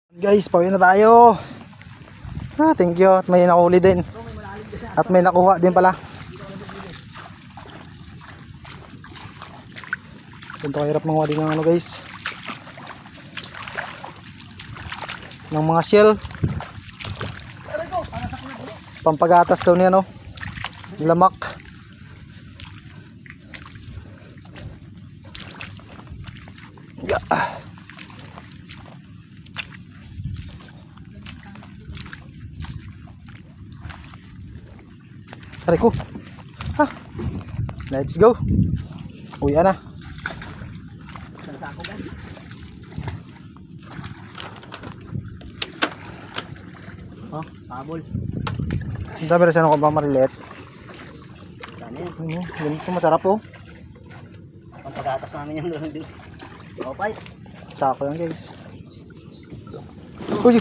Guys, pauwi na tayo. Thank you. At may nakuli din. At may nakuha din pala. Ganito kahirap manguha din ng ano guys, ng mga shell. Pampagatas daw niya, no? Lamak. Yeah. Aray ko. Let's go. Uwi na. Sa ako guys. Oh, pabol. Ang dami rin sa ano ko ba marilet. Dami yan. Ganito masarap oh. Ang pagkatas namin yan doon. Okay. Sako yan guys. Uy.